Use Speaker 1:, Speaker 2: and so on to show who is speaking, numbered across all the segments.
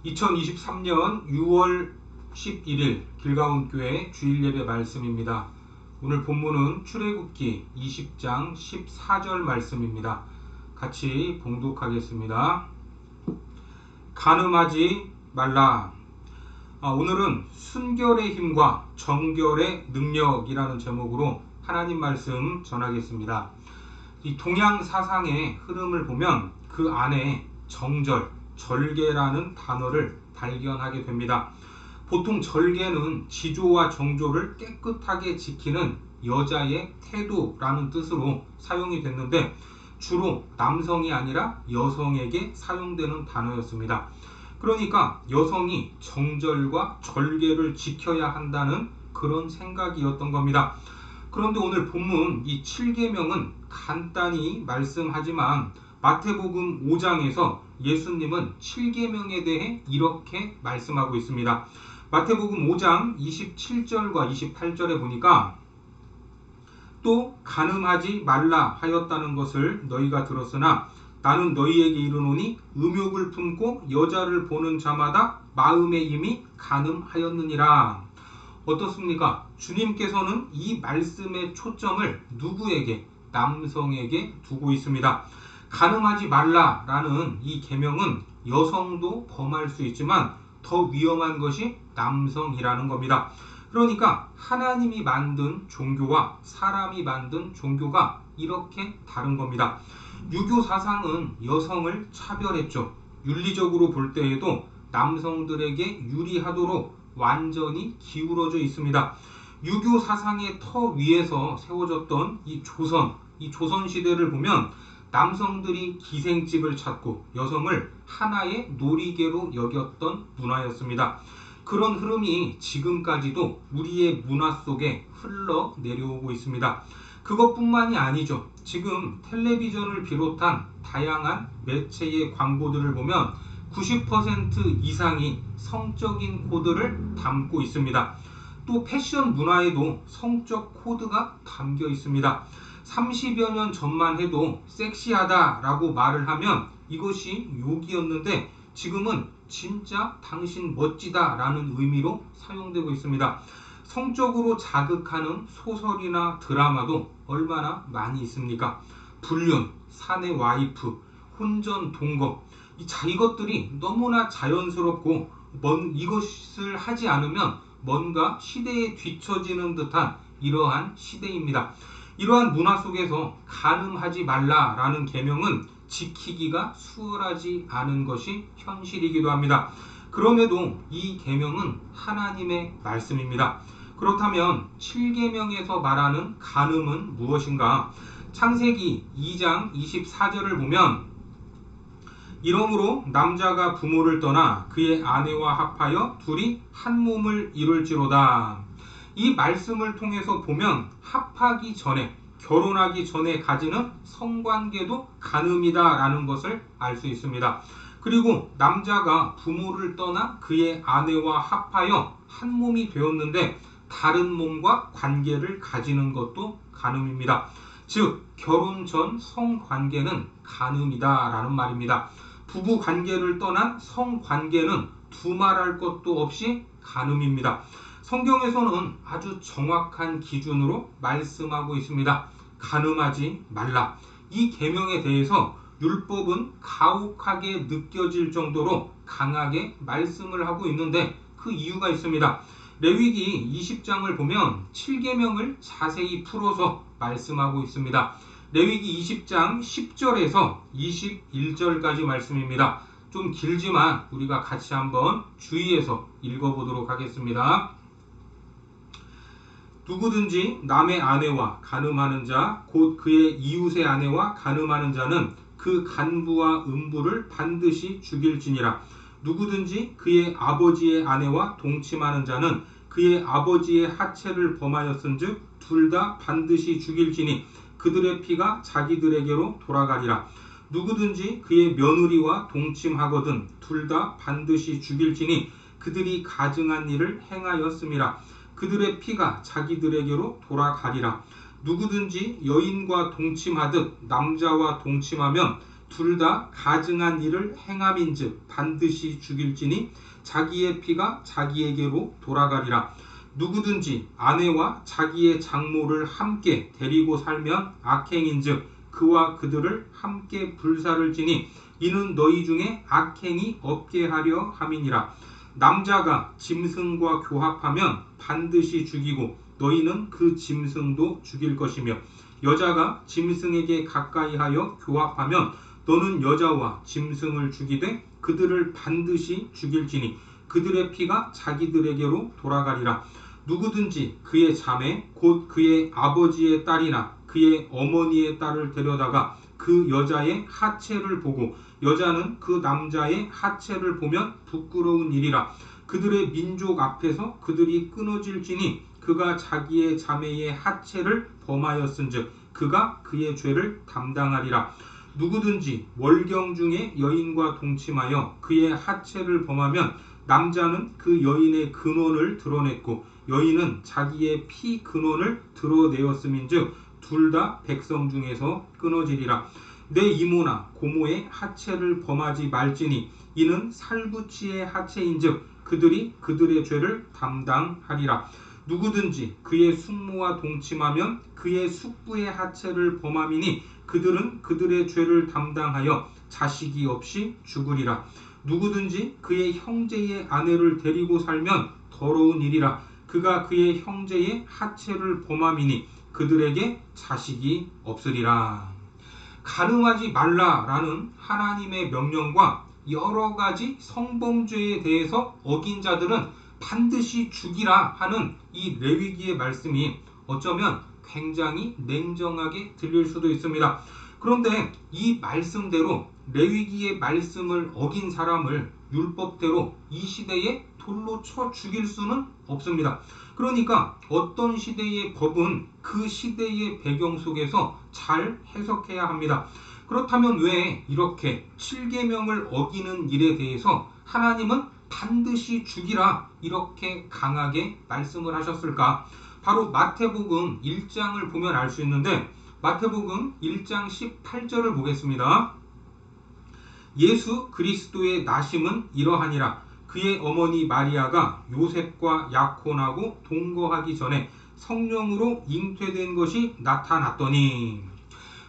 Speaker 1: 2023년 6월 11일 길가온교회 주일예배 말씀입니다. 오늘 본문은 출애굽기 20장 14절 말씀입니다. 같이 봉독하겠습니다. 간음하지 말라. 오늘은 순결의 힘과 정결의 능력이라는 제목으로 하나님 말씀 전하겠습니다. 이 동양 사상의 흐름을 보면 그 안에 정절, 절개라는 단어를 발견하게 됩니다. 보통 절개는 지조와 정조를 깨끗하게 지키는 여자의 태도라는 뜻으로 사용이 됐는데 주로 남성이 아니라 여성에게 사용되는 단어였습니다. 그러니까 여성이 정절과 절개를 지켜야 한다는 그런 생각이었던 겁니다. 그런데 오늘 본문 이 7계명은 간단히 말씀하지만 마태복음 5장에서 예수님은 7계명에 대해 이렇게 말씀하고 있습니다. 마태복음 5장 27절과 28절에 보니까 또 간음하지 말라 하였다는 것을 너희가 들었으나 나는 너희에게 이르노니 음욕을 품고 여자를 보는 자마다 마음에 이미 간음하였느니라. 어떻습니까? 주님께서는 이 말씀의 초점을 누구에게? 남성에게 두고 있습니다. 간음하지 말라라는 이 계명은 여성도 범할 수 있지만 더 위험한 것이 남성이라는 겁니다. 그러니까 하나님이 만든 종교와 사람이 만든 종교가 이렇게 다른 겁니다. 유교 사상은 여성을 차별했죠. 윤리적으로 볼 때에도 남성들에게 유리하도록 완전히 기울어져 있습니다. 유교 사상의 터 위에서 세워졌던 이 조선 시대를 보면 남성들이 기생집을 찾고 여성을 하나의 놀이개로 여겼던 문화였습니다. 그런 흐름이 지금까지도 우리의 문화 속에 흘러내려오고 있습니다. 그것뿐만이 아니죠. 지금 텔레비전을 비롯한 다양한 매체의 광고들을 보면 90% 이상이 성적인 코드를 담고 있습니다. 또 패션 문화에도 성적 코드가 담겨 있습니다. 30여 년 전만 해도 섹시하다라고 말을 하면 이것이 욕이었는데 지금은 진짜 당신 멋지다라는 의미로 사용되고 있습니다. 성적으로 자극하는 소설이나 드라마도 얼마나 많이 있습니까? 불륜, 사내 와이프, 혼전 동거, 이것들이 너무나 자연스럽고 이것을 하지 않으면 뭔가 시대에 뒤처지는 듯한 이러한 시대입니다. 이러한 문화 속에서 간음하지 말라라는 계명은 지키기가 수월하지 않은 것이 현실이기도 합니다. 그럼에도 이 계명은 하나님의 말씀입니다. 그렇다면 7계명에서 말하는 간음은 무엇인가? 창세기 2장 24절을 보면 이러므로 남자가 부모를 떠나 그의 아내와 합하여 둘이 한 몸을 이룰지로다. 이 말씀을 통해서 보면 합하기 전에, 결혼하기 전에 가지는 성관계도 간음이다 라는 것을 알 수 있습니다. 그리고 남자가 부모를 떠나 그의 아내와 합하여 한 몸이 되었는데 다른 몸과 관계를 가지는 것도 간음입니다. 즉 결혼 전 성관계는 간음이다 라는 말입니다. 부부 관계를 떠난 성관계는 두말할 것도 없이 간음입니다. 성경에서는 아주 정확한 기준으로 말씀하고 있습니다. 간음하지 말라. 이 계명에 대해서 율법은 가혹하게 느껴질 정도로 강하게 말씀을 하고 있는데 그 이유가 있습니다. 레위기 20장을 보면 7계명을 자세히 풀어서 말씀하고 있습니다. 레위기 20장 10절에서 21절까지 말씀입니다. 좀 길지만 우리가 같이 한번 주의해서 읽어보도록 하겠습니다. 누구든지 남의 아내와 간음하는 자, 곧 그의 이웃의 아내와 간음하는 자는 그 간부와 음부를 반드시 죽일지니라. 누구든지 그의 아버지의 아내와 동침하는 자는 그의 아버지의 하체를 범하였은즉 둘 다 반드시 죽일지니 그들의 피가 자기들에게로 돌아가리라. 누구든지 그의 며느리와 동침하거든 둘 다 반드시 죽일지니 그들이 가증한 일을 행하였음이라. 그들의 피가 자기들에게로 돌아가리라. 누구든지 여인과 동침하듯 남자와 동침하면 둘 다 가증한 일을 행함인즉 반드시 죽일지니 자기의 피가 자기에게로 돌아가리라. 누구든지 아내와 자기의 장모를 함께 데리고 살면 악행인즉 그와 그들을 함께 불사를 지니 이는 너희 중에 악행이 없게 하려 함이니라. 남자가 짐승과 교합하면 반드시 죽이고 너희는 그 짐승도 죽일 것이며 여자가 짐승에게 가까이하여 교합하면 너는 여자와 짐승을 죽이되 그들을 반드시 죽일지니 그들의 피가 자기들에게로 돌아가리라. 누구든지 그의 자매 곧 그의 아버지의 딸이나 그의 어머니의 딸을 데려다가 그 여자의 하체를 보고 여자는 그 남자의 하체를 보면 부끄러운 일이라. 그들의 민족 앞에서 그들이 끊어질지니 그가 자기의 자매의 하체를 범하였은즉 그가 그의 죄를 담당하리라. 누구든지 월경 중에 여인과 동침하여 그의 하체를 범하면 남자는 그 여인의 근원을 드러냈고 여인은 자기의 피 근원을 드러내었음인즉 둘 다 백성 중에서 끊어지리라. 내 이모나 고모의 하체를 범하지 말지니 이는 살부치의 하체인즉 그들이 그들의 죄를 담당하리라. 누구든지 그의 숙모와 동침하면 그의 숙부의 하체를 범함이니 그들은 그들의 죄를 담당하여 자식이 없이 죽으리라. 누구든지 그의 형제의 아내를 데리고 살면 더러운 일이라. 그가 그의 형제의 하체를 범함이니 그들에게 자식이 없으리라. 간음하지 말라라는 하나님의 명령과 여러 가지 성범죄에 대해서 어긴 자들은 반드시 죽이라 하는 이 레위기의 말씀이 어쩌면 굉장히 냉정하게 들릴 수도 있습니다. 그런데 이 말씀대로 레위기의 말씀을 어긴 사람을 율법대로 이 시대에 돌로 쳐 죽일 수는 없습니다. 그러니까 어떤 시대의 법은 그 시대의 배경 속에서 잘 해석해야 합니다. 그렇다면 왜 이렇게 7계명을 어기는 일에 대해서 하나님은 반드시 죽이라 이렇게 강하게 말씀을 하셨을까? 바로 마태복음 1장을 보면 알 수 있는데 마태복음 1장 18절을 보겠습니다. 예수 그리스도의 나심은 이러하니라. 그의 어머니 마리아가 요셉과 약혼하고 동거하기 전에 성령으로 잉태된 것이 나타났더니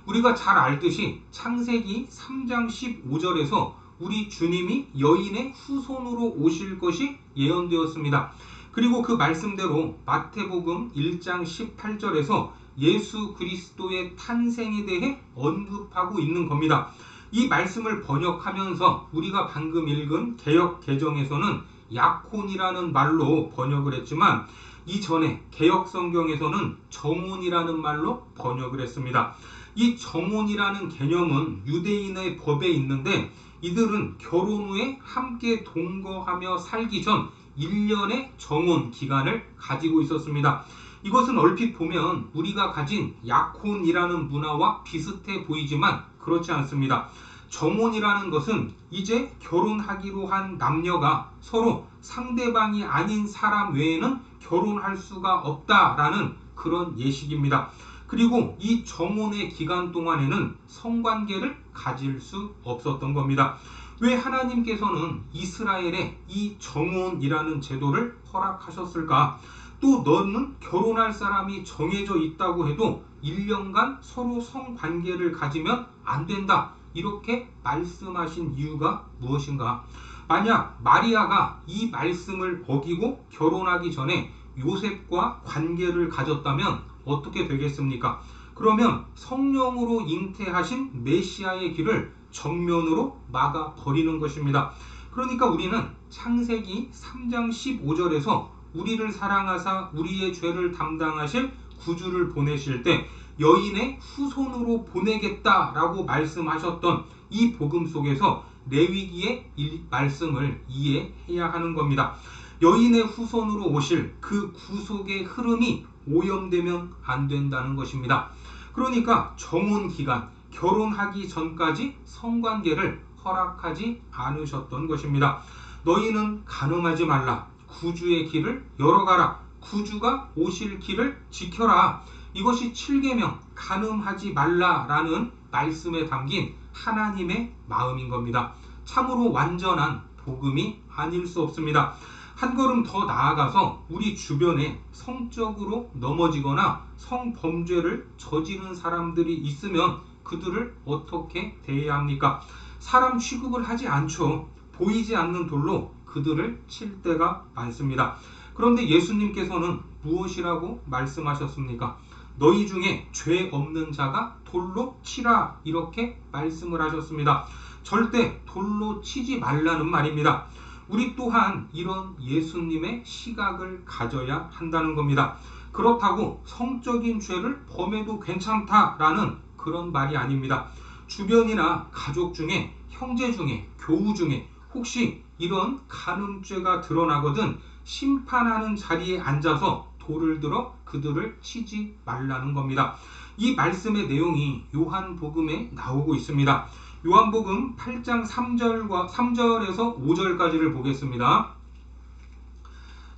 Speaker 1: 우리가 잘 알듯이 창세기 3장 15절에서 우리 주님이 여인의 후손으로 오실 것이 예언되었습니다. 그리고 그 말씀대로 마태복음 1장 18절에서 예수 그리스도의 탄생에 대해 언급하고 있는 겁니다. 이 말씀을 번역하면서 우리가 방금 읽은 개역 개정에서는 약혼이라는 말로 번역을 했지만 이전에 개역 성경에서는 정혼이라는 말로 번역을 했습니다. 이 정혼이라는 개념은 유대인의 법에 있는데 이들은 결혼 후에 함께 동거하며 살기 전 1년의 정혼 기간을 가지고 있었습니다. 이것은 얼핏 보면 우리가 가진 약혼이라는 문화와 비슷해 보이지만 그렇지 않습니다. 정혼이라는 것은 이제 결혼하기로 한 남녀가 서로 상대방이 아닌 사람 외에는 결혼할 수가 없다라는 그런 예식입니다. 그리고 이 정혼의 기간 동안에는 성관계를 가질 수 없었던 겁니다. 왜 하나님께서는 이스라엘에 이 정혼이라는 제도를 허락하셨을까? 또 너는 결혼할 사람이 정해져 있다고 해도 1년간 서로 성관계를 가지면 안 된다. 이렇게 말씀하신 이유가 무엇인가? 만약 마리아가 이 말씀을 어기고 결혼하기 전에 요셉과 관계를 가졌다면 어떻게 되겠습니까? 그러면 성령으로 잉태하신 메시아의 길을 정면으로 막아 버리는 것입니다. 그러니까 우리는 창세기 3장 15절에서 우리를 사랑하사 우리의 죄를 담당하실 구주를 보내실 때 여인의 후손으로 보내겠다라고 말씀하셨던 이 복음 속에서 레위기의 말씀을 이해해야 하는 겁니다. 여인의 후손으로 오실 그 구속의 흐름이 오염되면 안 된다는 것입니다. 그러니까 정혼 기간, 결혼하기 전까지 성관계를 허락하지 않으셨던 것입니다. 너희는 간음하지 말라. 구주의 길을 열어가라. 구주가 오실 길을 지켜라. 이것이 7계명 간음하지 말라라는 말씀에 담긴 하나님의 마음인 겁니다. 참으로 완전한 복음이 아닐 수 없습니다. 한 걸음 더 나아가서 우리 주변에 성적으로 넘어지거나 성범죄를 저지른 사람들이 있으면 그들을 어떻게 대해야 합니까? 사람 취급을 하지 않죠. 보이지 않는 돌로 그들을 칠 때가 많습니다. 그런데 예수님께서는 무엇이라고 말씀하셨습니까? 너희 중에 죄 없는 자가 돌로 치라, 이렇게 말씀을 하셨습니다. 절대 돌로 치지 말라는 말입니다. 우리 또한 이런 예수님의 시각을 가져야 한다는 겁니다. 그렇다고 성적인 죄를 범해도 괜찮다라는 그런 말이 아닙니다. 주변이나 가족 중에, 형제 중에, 교우 중에 혹시 이런 간음죄가 드러나거든 심판하는 자리에 앉아서 돌을 들어 그들을 치지 말라는 겁니다. 이 말씀의 내용이 요한복음에 나오고 있습니다. 요한복음 8장 3절에서 5절까지를 보겠습니다.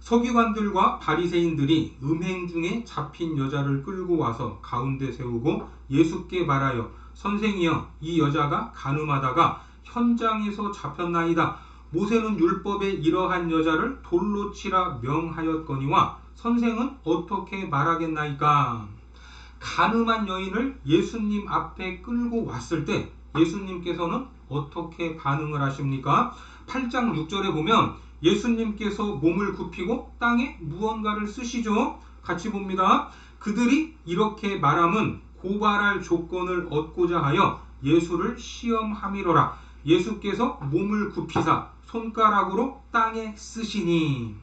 Speaker 1: 서기관들과 바리새인들이 음행 중에 잡힌 여자를 끌고 와서 가운데 세우고 예수께 말하여 선생이여, 이 여자가 간음하다가 현장에서 잡혔나이다. 모세는 율법에 이러한 여자를 돌로 치라 명하였거니와 선생은 어떻게 말하겠나이까? 간음한 여인을 예수님 앞에 끌고 왔을 때 예수님께서는 어떻게 반응을 하십니까? 8장 6절에 보면 예수님께서 몸을 굽히고 땅에 무언가를 쓰시죠. 같이 봅니다. 그들이 이렇게 말함은 고발할 조건을 얻고자 하여 예수를 시험함이로라. 예수께서 몸을 굽히사 손가락으로 땅에 쓰시니.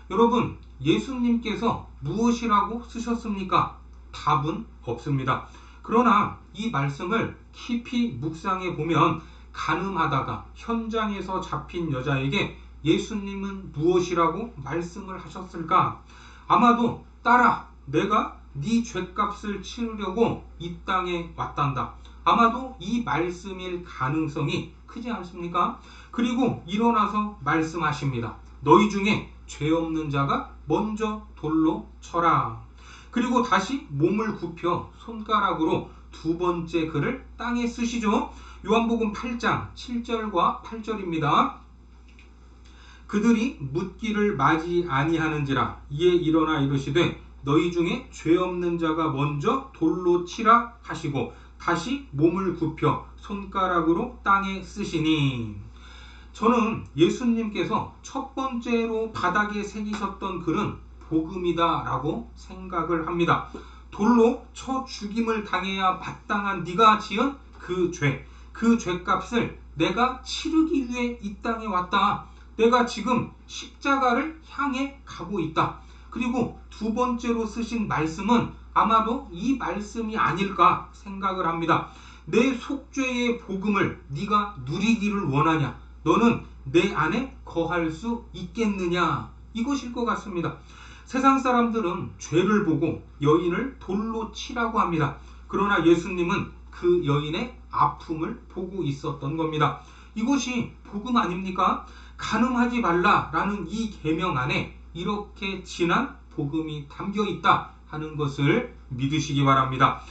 Speaker 1: 여러분, 예수님께서 무엇이라고 쓰셨습니까? 답은 없습니다. 그러나 이 말씀을 깊이 묵상해 보면 간음하다가 현장에서 잡힌 여자에게 예수님은 무엇이라고 말씀을 하셨을까? 아마도 딸아, 내가 네 죄값을 치르려고 이 땅에 왔단다. 아마도 이 말씀일 가능성이 크지 않습니까? 그리고 일어나서 말씀하십니다. 너희 중에 죄 없는 자가 먼저 돌로 쳐라. 그리고 다시 몸을 굽혀 손가락으로 두 번째 글을 땅에 쓰시죠. 요한복음 8장 7절과 8절입니다. 그들이 묻기를 마지 아니하는지라 이에 일어나 이르시되 너희 중에 죄 없는 자가 먼저 돌로 치라 하시고 다시 몸을 굽혀 손가락으로 땅에 쓰시니. 저는 예수님께서 첫 번째로 바닥에 새기셨던 글은 복음이다 라고 생각을 합니다. 돌로 쳐 죽임을 당해야 마땅한 네가 지은 그 죄, 그 죄값을 내가 치르기 위해 이 땅에 왔다. 내가 지금 십자가를 향해 가고 있다. 그리고 두 번째로 쓰신 말씀은 아마도 이 말씀이 아닐까 생각을 합니다. 내 속죄의 복음을 네가 누리기를 원하냐? 너는 내 안에 거할 수 있겠느냐? 이것일 것 같습니다. 세상 사람들은 죄를 보고 여인을 돌로 치라고 합니다. 그러나 예수님은 그 여인의 아픔을 보고 있었던 겁니다. 이것이 복음 아닙니까? 간음하지 말라라는 이 계명 안에 이렇게 진한 복음이 담겨 있다 하는 것을 믿으시기 바랍니다.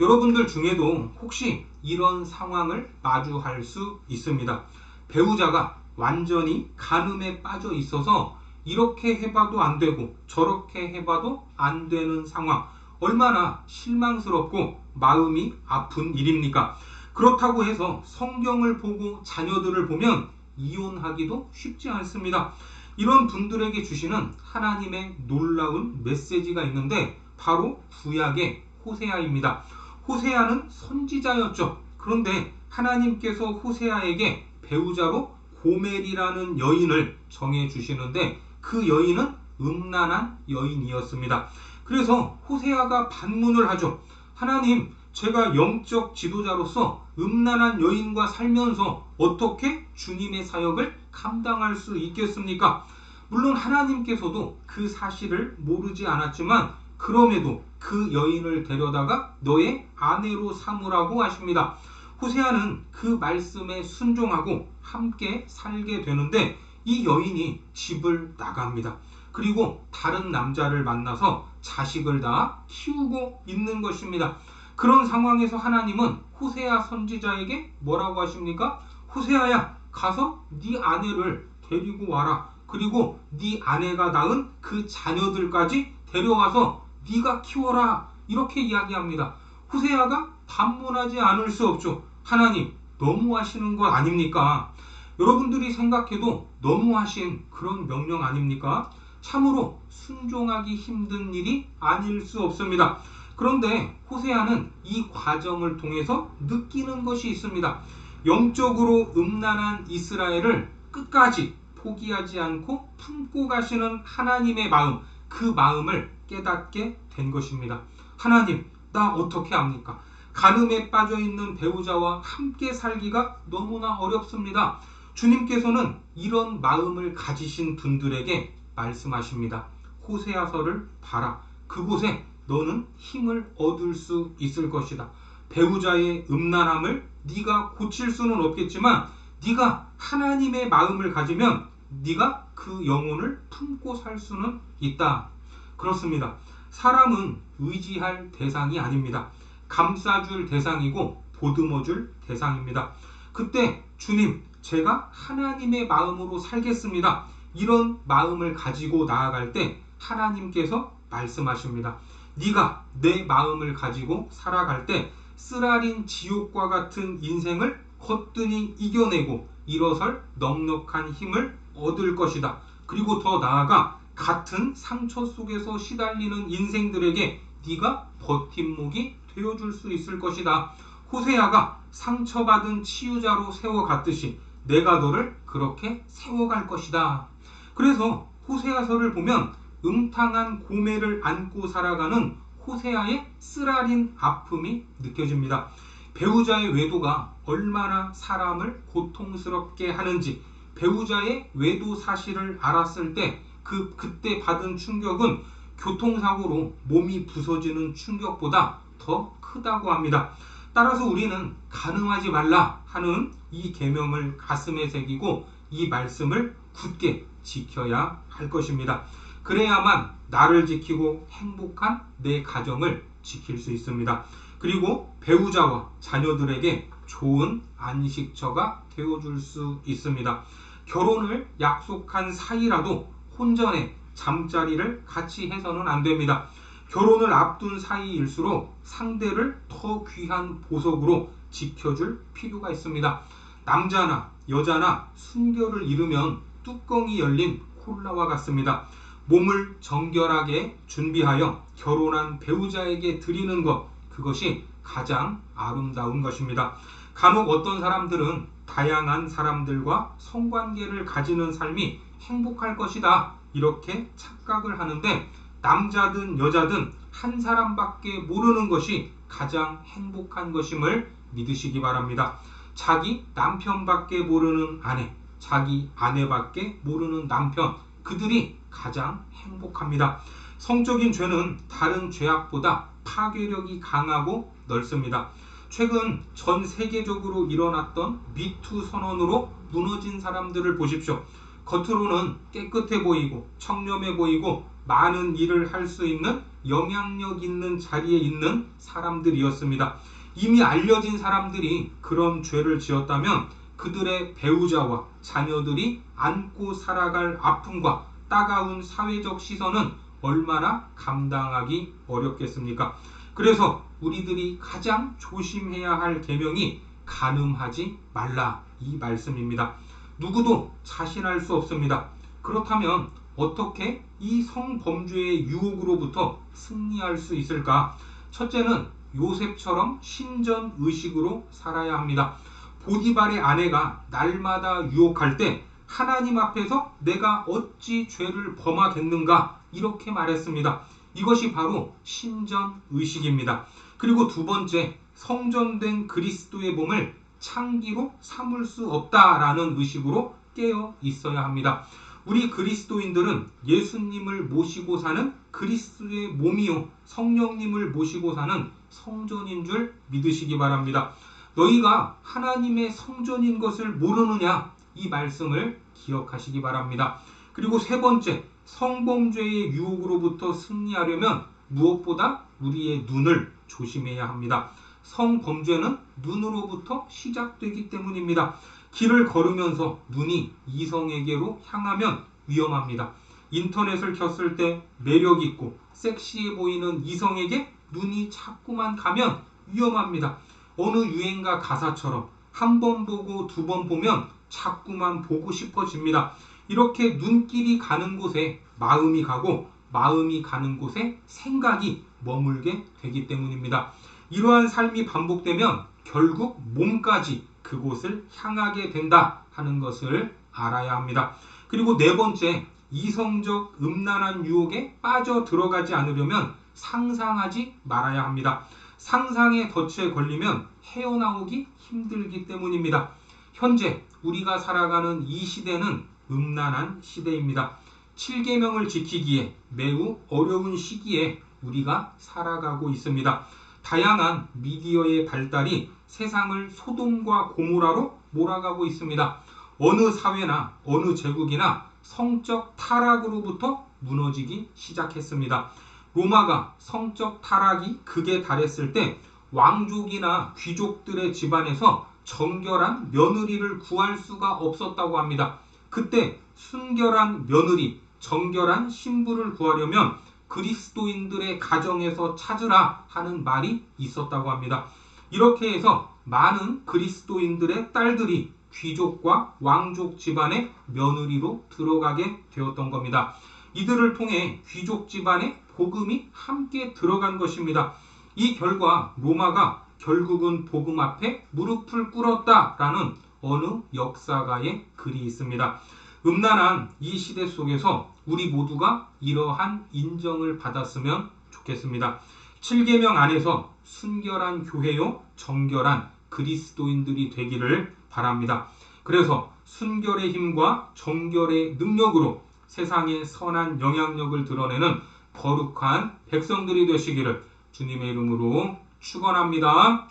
Speaker 1: 여러분들 중에도 혹시 이런 상황을 마주할 수 있습니다. 배우자가 완전히 간음에 빠져 있어서 이렇게 해봐도 안 되고 저렇게 해봐도 안 되는 상황, 얼마나 실망스럽고 마음이 아픈 일입니까? 그렇다고 해서 성경을 보고 자녀들을 보면 이혼하기도 쉽지 않습니다. 이런 분들에게 주시는 하나님의 놀라운 메시지가 있는데 바로 구약의 호세아입니다. 호세아는 선지자였죠. 그런데 하나님께서 호세아에게 배우자로 고멜이라는 여인을 정해주시는데 그 여인은 음란한 여인이었습니다. 그래서 호세아가 반문을 하죠. 하나님, 제가 영적 지도자로서 음란한 여인과 살면서 어떻게 주님의 사역을 감당할 수 있겠습니까? 물론 하나님께서도 그 사실을 모르지 않았지만 그럼에도 그 여인을 데려다가 너의 아내로 삼으라고 하십니다. 호세아는 그 말씀에 순종하고 함께 살게 되는데 이 여인이 집을 나갑니다. 그리고 다른 남자를 만나서 자식을 다 키우고 있는 것입니다. 그런 상황에서 하나님은 호세아 선지자에게 뭐라고 하십니까? 호세아야, 가서 네 아내를 데리고 와라. 그리고 네 아내가 낳은 그 자녀들까지 데려와서 네가 키워라. 이렇게 이야기합니다. 호세아가 반문하지 않을 수 없죠. 하나님, 너무하시는 것 아닙니까? 여러분들이 생각해도 너무하신 그런 명령 아닙니까? 참으로 순종하기 힘든 일이 아닐 수 없습니다. 그런데 호세아는 이 과정을 통해서 느끼는 것이 있습니다. 영적으로 음란한 이스라엘을 끝까지 포기하지 않고 품고 가시는 하나님의 마음, 그 마음을 깨닫게 된 것입니다. 하나님, 나 어떻게 합니까? 간음에 빠져있는 배우자와 함께 살기가 너무나 어렵습니다. 주님께서는 이런 마음을 가지신 분들에게 말씀하십니다. 호세아서를 봐라. 그곳에 너는 힘을 얻을 수 있을 것이다. 배우자의 음란함을 네가 고칠 수는 없겠지만 네가 하나님의 마음을 가지면 네가 그 영혼을 품고 살 수는 있다. 그렇습니다. 사람은 의지할 대상이 아닙니다. 감싸줄 대상이고 보듬어줄 대상입니다. 그때 주님, 제가 하나님의 마음으로 살겠습니다. 이런 마음을 가지고 나아갈 때 하나님께서 말씀하십니다. 네가 내 마음을 가지고 살아갈 때 쓰라린 지옥과 같은 인생을 거뜬히 이겨내고 일어설 넉넉한 힘을 얻을 것이다. 그리고 더 나아가 같은 상처 속에서 시달리는 인생들에게 네가 버팀목이 되어줄 수 있을 것이다. 호세아가 상처받은 치유자로 세워갔듯이 내가 너를 그렇게 세워갈 것이다. 그래서 호세아서를 보면 음탕한 고매를 안고 살아가는 호세아의 쓰라린 아픔이 느껴집니다. 배우자의 외도가 얼마나 사람을 고통스럽게 하는지, 배우자의 외도 사실을 알았을 때 그때 받은 충격은 교통사고로 몸이 부서지는 충격보다 더 크다고 합니다. 따라서 우리는 간음하지 말라 하는 이 계명을 가슴에 새기고 이 말씀을 굳게 지켜야 할 것입니다. 그래야만 나를 지키고 행복한 내 가정을 지킬 수 있습니다. 그리고 배우자와 자녀들에게 좋은 안식처가 되어줄 수 있습니다. 결혼을 약속한 사이라도 혼전에 잠자리를 같이 해서는 안 됩니다. 결혼을 앞둔 사이일수록 상대를 더 귀한 보석으로 지켜줄 필요가 있습니다. 남자나 여자나 순결을 잃으면 뚜껑이 열린 콜라와 같습니다. 몸을 정결하게 준비하여 결혼한 배우자에게 드리는 것, 그것이 가장 아름다운 것입니다. 간혹 어떤 사람들은 다양한 사람들과 성관계를 가지는 삶이 행복할 것이다, 이렇게 착각을 하는데, 남자든 여자든 한 사람밖에 모르는 것이 가장 행복한 것임을 믿으시기 바랍니다. 자기 남편밖에 모르는 아내, 자기 아내밖에 모르는 남편, 그들이 가장 행복합니다. 성적인 죄는 다른 죄악보다 파괴력이 강하고 넓습니다. 최근 전 세계적으로 일어났던 미투 선언으로 무너진 사람들을 보십시오. 겉으로는 깨끗해 보이고 청렴해 보이고 많은 일을 할 수 있는 영향력 있는 자리에 있는 사람들이었습니다. 이미 알려진 사람들이 그런 죄를 지었다면 그들의 배우자와 자녀들이 안고 살아갈 아픔과 따가운 사회적 시선은 얼마나 감당하기 어렵겠습니까? 그래서 우리들이 가장 조심해야 할 계명이 간음하지 말라, 이 말씀입니다. 누구도 자신할 수 없습니다. 그렇다면 어떻게 이 성범죄의 유혹으로부터 승리할 수 있을까? 첫째는 요셉처럼 신전의식으로 살아야 합니다. 보디발의 아내가 날마다 유혹할 때 하나님 앞에서 내가 어찌 죄를 범하겠는가, 이렇게 말했습니다. 이것이 바로 신전의식입니다. 그리고 두 번째, 성전된 그리스도의 몸을 창기로 삼을 수 없다라는 의식으로 깨어 있어야 합니다. 우리 그리스도인들은 예수님을 모시고 사는 그리스도의 몸이요 성령님을 모시고 사는 성전인 줄 믿으시기 바랍니다. 너희가 하나님의 성전인 것을 모르느냐, 이 말씀을 기억하시기 바랍니다. 그리고 세 번째, 성범죄의 유혹으로부터 승리하려면 무엇보다 우리의 눈을 조심해야 합니다. 성범죄는 눈으로부터 시작되기 때문입니다. 길을 걸으면서 눈이 이성에게로 향하면 위험합니다. 인터넷을 켰을 때 매력 있고 섹시해 보이는 이성에게 눈이 자꾸만 가면 위험합니다. 어느 유행가 가사처럼 한 번 보고 두 번 보면 자꾸만 보고 싶어집니다. 이렇게 눈길이 가는 곳에 마음이 가고 마음이 가는 곳에 생각이 머물게 되기 때문입니다. 이러한 삶이 반복되면 결국 몸까지 그곳을 향하게 된다 하는 것을 알아야 합니다. 그리고 네 번째, 이성적 음란한 유혹에 빠져 들어가지 않으려면 상상하지 말아야 합니다. 상상의 덫에 걸리면 헤어나오기 힘들기 때문입니다. 현재 우리가 살아가는 이 시대는 음란한 시대입니다. 7계명을 지키기에 매우 어려운 시기에 우리가 살아가고 있습니다. 다양한 미디어의 발달이 세상을 소돔과 고모라로 몰아가고 있습니다. 어느 사회나 어느 제국이나 성적 타락으로부터 무너지기 시작했습니다. 로마가 성적 타락이 극에 달했을 때 왕족이나 귀족들의 집안에서 정결한 며느리를 구할 수가 없었다고 합니다. 그때 순결한 며느리, 정결한 신부를 구하려면 그리스도인들의 가정에서 찾으라 하는 말이 있었다고 합니다. 이렇게 해서 많은 그리스도인들의 딸들이 귀족과 왕족 집안의 며느리로 들어가게 되었던 겁니다. 이들을 통해 귀족 집안에 복음이 함께 들어간 것입니다. 이 결과 로마가 결국은 복음 앞에 무릎을 꿇었다라는 어느 역사가의 글이 있습니다. 음란한 이 시대 속에서 우리 모두가 이러한 인정을 받았으면 좋겠습니다. 7계명 안에서 순결한 교회요 정결한 그리스도인들이 되기를 바랍니다. 그래서 순결의 힘과 정결의 능력으로 세상에 선한 영향력을 드러내는 거룩한 백성들이 되시기를 주님의 이름으로 축원합니다.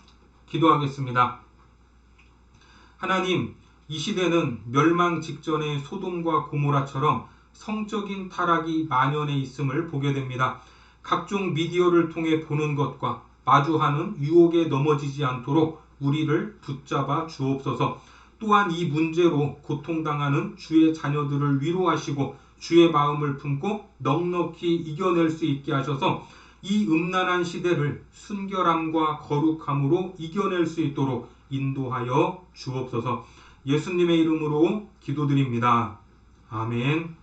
Speaker 1: 기도하겠습니다. 하나님, 이 시대는 멸망 직전의 소돔과 고모라처럼 성적인 타락이 만연해 있음을 보게 됩니다. 각종 미디어를 통해 보는 것과 마주하는 유혹에 넘어지지 않도록 우리를 붙잡아 주옵소서. 또한 이 문제로 고통당하는 주의 자녀들을 위로하시고 주의 마음을 품고 넉넉히 이겨낼 수 있게 하셔서 이 음란한 시대를 순결함과 거룩함으로 이겨낼 수 있도록 인도하여 주옵소서. 예수님의 이름으로 기도드립니다. 아멘.